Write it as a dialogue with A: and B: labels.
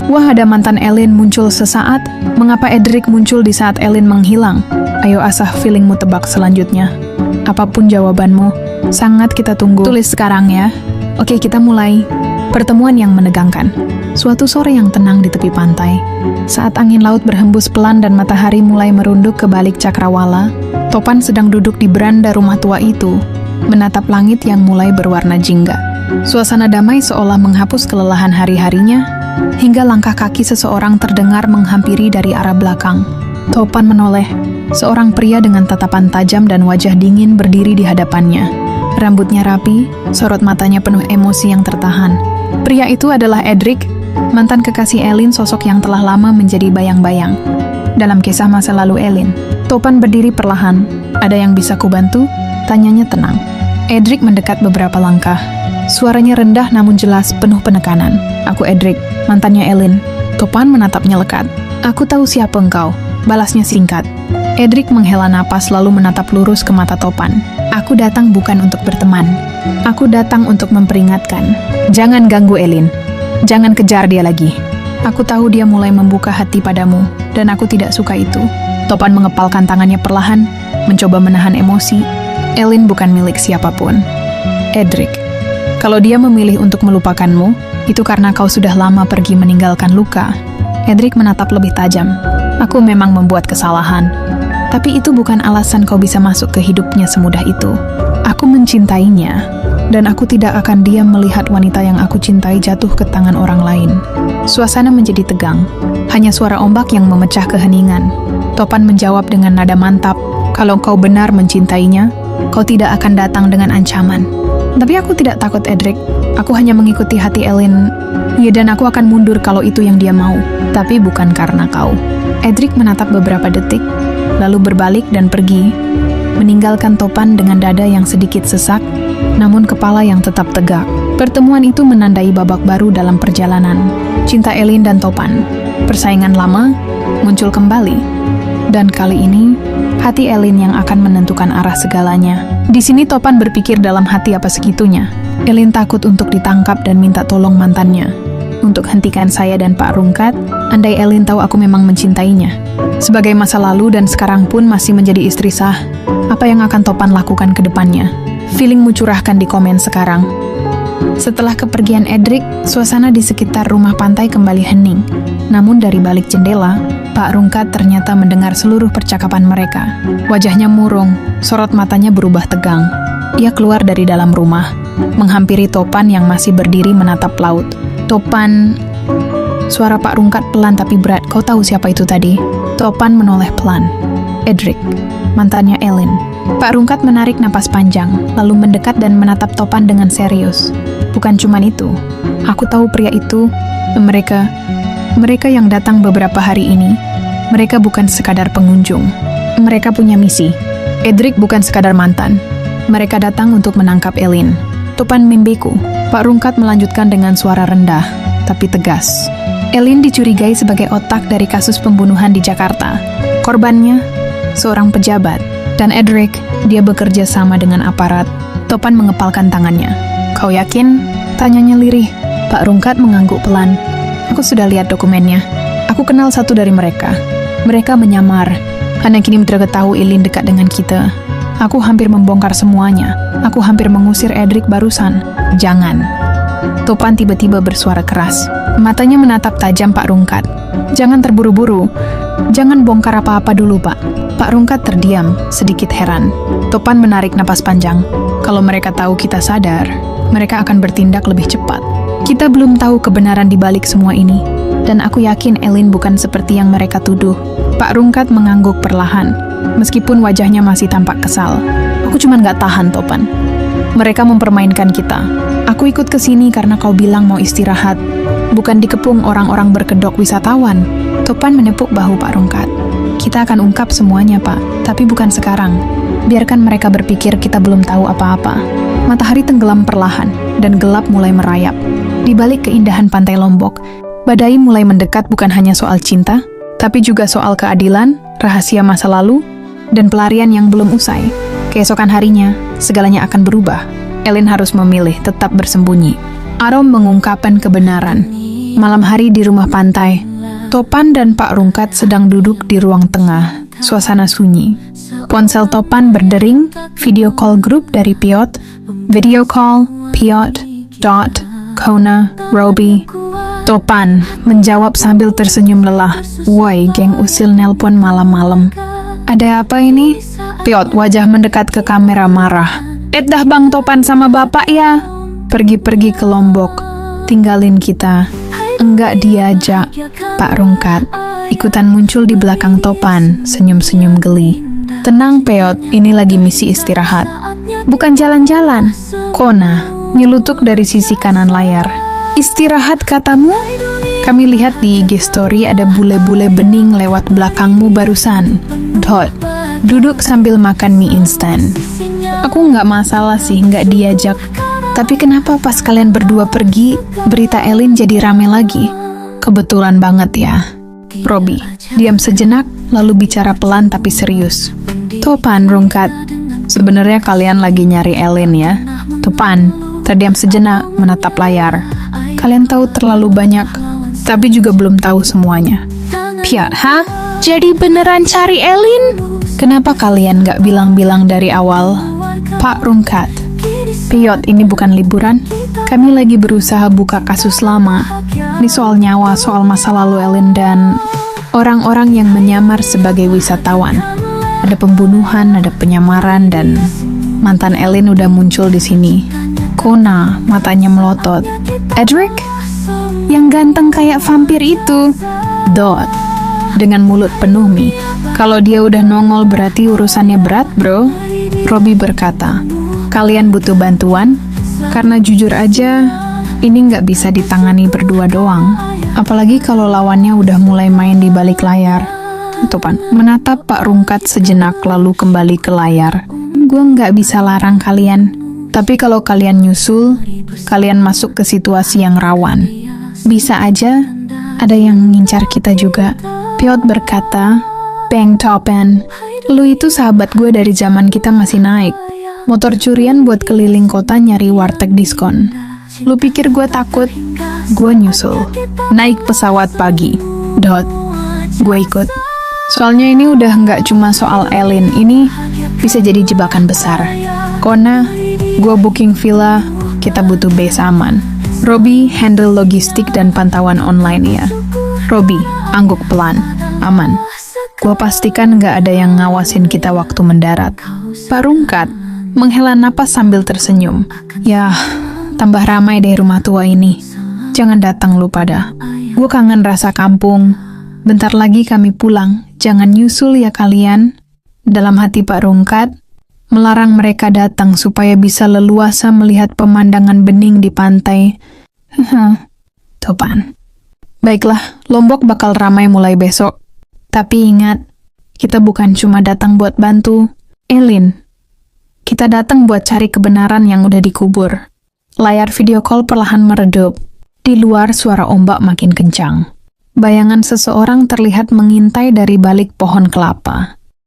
A: Wah, ada mantan Elin muncul sesaat. Mengapa Edric muncul di saat Elin menghilang? Ayo asah feelingmu tebak selanjutnya. Apapun jawabanmu, sangat kita tunggu. Tulis sekarang ya. Oke, kita mulai. Pertemuan yang menegangkan. Suatu sore yang tenang di tepi pantai. Saat angin laut berhembus pelan dan matahari mulai merunduk ke balik cakrawala, Topan sedang duduk di beranda rumah tua itu, menatap langit yang mulai berwarna jingga. Suasana damai seolah menghapus kelelahan hari-harinya, hingga langkah kaki seseorang terdengar menghampiri dari arah belakang. Topan menoleh. Seorang pria dengan tatapan tajam dan wajah dingin berdiri di hadapannya. Rambutnya rapi, sorot matanya penuh emosi yang tertahan. Pria itu adalah Edric, mantan kekasih Elin, sosok yang telah lama menjadi bayang-bayang dalam kisah masa lalu Elin. Topan berdiri perlahan. Ada yang bisa kubantu? Tanyanya tenang. Edric mendekat beberapa langkah. Suaranya rendah namun jelas, penuh penekanan. Aku Edric, mantannya Elin. Topan menatapnya lekat. Aku tahu siapa engkau, balasnya singkat. Edric menghela napas lalu menatap lurus ke mata Topan. Aku datang bukan untuk berteman. Aku datang untuk memperingatkan. Jangan ganggu Elin. Jangan kejar dia lagi. Aku tahu dia mulai membuka hati padamu, dan aku tidak suka itu. Topan mengepalkan tangannya perlahan, mencoba menahan emosi. Elin bukan milik siapapun. Edric, kalau dia memilih untuk melupakanmu, itu karena kau sudah lama pergi meninggalkan luka. Edric menatap lebih tajam. Aku memang membuat kesalahan, tapi itu bukan alasan kau bisa masuk ke hidupnya semudah itu. Aku mencintainya, dan aku tidak akan diam melihat wanita yang aku cintai jatuh ke tangan orang lain. Suasana menjadi tegang. Hanya suara ombak yang memecah keheningan. Topan menjawab dengan nada mantap, kalau kau benar mencintainya, kau tidak akan datang dengan ancaman. Tapi aku tidak takut, Edric. Aku hanya mengikuti hati Elin. Ya, dan aku akan mundur kalau itu yang dia mau. Tapi bukan karena kau. Edric menatap beberapa detik, lalu berbalik dan pergi, meninggalkan Topan dengan dada yang sedikit sesak, namun kepala yang tetap tegak. Pertemuan itu menandai babak baru dalam perjalanan. Cinta Elin dan Topan. Persaingan lama muncul kembali. Dan kali ini, hati Elin yang akan menentukan arah segalanya. Di sini Topan berpikir dalam hati apa segitunya. Elin takut untuk ditangkap dan minta tolong mantannya. Untuk hentikan saya dan Pak Rungkat, andai Elin tahu aku memang mencintainya. Sebagai masa lalu dan sekarang pun masih menjadi istri sah, apa yang akan Topan lakukan ke depannya? Feelingmu curahkan di komen sekarang. Setelah kepergian Edric, suasana di sekitar rumah pantai kembali hening. Namun dari balik jendela, Pak Rungkat ternyata mendengar seluruh percakapan mereka. Wajahnya murung, sorot matanya berubah tegang. Ia keluar dari dalam rumah, menghampiri Topan yang masih berdiri menatap laut. Topan... Suara Pak Rungkat pelan tapi berat. Kau tahu siapa itu tadi? Topan menoleh pelan. Edric, mantannya Elin. Pak Rungkat menarik napas panjang, lalu mendekat dan menatap Topan dengan serius. Bukan cuman itu. Aku tahu pria itu, mereka yang datang beberapa hari ini, mereka bukan sekadar pengunjung. Mereka punya misi. Edric bukan sekadar mantan. Mereka datang untuk menangkap Elin. Topan mimpiku. Pak Rungkat melanjutkan dengan suara rendah, tapi tegas. Elin dicurigai sebagai otak dari kasus pembunuhan di Jakarta. Korbannya, seorang pejabat. Dan Edric, dia bekerja sama dengan aparat. Topan mengepalkan tangannya. Kau yakin? Tanyanya lirih. Pak Rungkat mengangguk pelan. Aku sudah lihat dokumennya. Aku kenal satu dari mereka. Mereka menyamar. Karena kini mereka tahu Elin dekat dengan kita. Aku hampir membongkar semuanya. Aku hampir mengusir Edric barusan. Jangan. Topan tiba-tiba bersuara keras. Matanya menatap tajam Pak Rungkat. Jangan terburu-buru. Jangan bongkar apa-apa dulu, Pak. Pak Rungkat terdiam, sedikit heran. Topan menarik napas panjang. Kalau mereka tahu kita sadar, mereka akan bertindak lebih cepat. Kita belum tahu kebenaran di balik semua ini. Dan aku yakin Elin bukan seperti yang mereka tuduh. Pak Rungkat mengangguk perlahan, meskipun wajahnya masih tampak kesal. Aku cuma nggak tahan, Topan. Mereka mempermainkan kita. Aku ikut ke sini karena kau bilang mau istirahat, bukan dikepung orang-orang berkedok wisatawan. Topan menepuk bahu Pak Rungkat. Kita akan ungkap semuanya, Pak, tapi bukan sekarang. Biarkan mereka berpikir kita belum tahu apa-apa. Matahari tenggelam perlahan, dan gelap mulai merayap. Di balik keindahan pantai Lombok, badai mulai mendekat bukan hanya soal cinta, tapi juga soal keadilan, rahasia masa lalu, dan pelarian yang belum usai. Keesokan harinya, segalanya akan berubah. Elin harus memilih tetap bersembunyi. Arom mengungkapkan kebenaran. Malam hari di rumah pantai. Topan dan Pak Rungkat sedang duduk di ruang tengah. Suasana sunyi. Ponsel Topan berdering, video call grup dari Piot. Video call, Piot, Dot, Kona, Robi. Topan menjawab sambil tersenyum lelah. Woi, geng usil nelpon malam-malam. Ada apa ini? Piot wajah mendekat ke kamera marah. Dah Bang Topan sama bapak ya. Pergi-pergi ke Lombok. Tinggalin kita. Enggak diajak. Pak Rungkat ikutan muncul di belakang Topan, senyum-senyum geli. Tenang Peot, ini lagi misi istirahat. Bukan jalan-jalan. Kona nyelutuk dari sisi kanan layar. Istirahat katamu? Kami lihat di IG story ada bule-bule bening lewat belakangmu barusan. Dot duduk sambil makan mie instan. Aku nggak masalah sih nggak diajak. Tapi kenapa pas kalian berdua pergi, berita Elin jadi rame lagi? Kebetulan banget ya. Robi diam sejenak, lalu bicara pelan tapi serius. Topan, Rungkat, sebenarnya kalian lagi nyari Elin ya? Topan terdiam sejenak, menatap layar. Kalian tahu terlalu banyak, tapi juga belum tahu semuanya. Piot, hah? Jadi beneran cari Elin? Kenapa kalian nggak bilang-bilang dari awal? Pak Rungkat, Piot, ini bukan liburan. Kami lagi berusaha buka kasus lama. Ini soal nyawa, soal masa lalu Elin dan orang-orang yang menyamar sebagai wisatawan. Ada pembunuhan, ada penyamaran, dan mantan Elin udah muncul di sini. Kona matanya melotot. Edric? Yang ganteng kayak vampir itu. Dot dengan mulut penuh mie. Kalau dia udah nongol berarti urusannya berat, bro. Robi berkata. Kalian butuh bantuan? Karena jujur aja, ini nggak bisa ditangani berdua doang. Apalagi kalau lawannya udah mulai main di balik layar. Topan menatap Pak Rungkat sejenak lalu kembali ke layar. Gue nggak bisa larang kalian. Tapi kalau kalian nyusul, kalian masuk ke situasi yang rawan. Bisa aja ada yang ngincar kita juga. Piot berkata, Bang Topan, lu itu sahabat gue dari zaman kita masih naik. Motor curian buat keliling kota nyari warteg diskon. Lu pikir gue takut? Gue nyusul. Naik pesawat pagi. Dot. Gue ikut. Soalnya ini udah nggak cuma soal Elin. Ini bisa jadi jebakan besar. Kona, gue booking villa. Kita butuh base aman. Robi handle logistik dan pantauan online ya. Robi, angguk pelan. Aman. Gue pastikan nggak ada yang ngawasin kita waktu mendarat. Pak Rungkat menghela napas sambil tersenyum. Ya, tambah ramai deh rumah tua ini. Jangan datang lu pada. Gue kangen rasa kampung. Bentar lagi kami pulang. Jangan nyusul ya kalian. Dalam hati Pak Rungkat, melarang mereka datang supaya bisa leluasa melihat pemandangan bening di pantai. Topan. Baiklah, Lombok bakal ramai mulai besok. Tapi ingat, kita bukan cuma datang buat bantu Elin. Kita datang buat cari kebenaran yang udah dikubur. Layar video call perlahan meredup. Di luar suara ombak makin kencang. Bayangan seseorang terlihat mengintai dari balik pohon kelapa.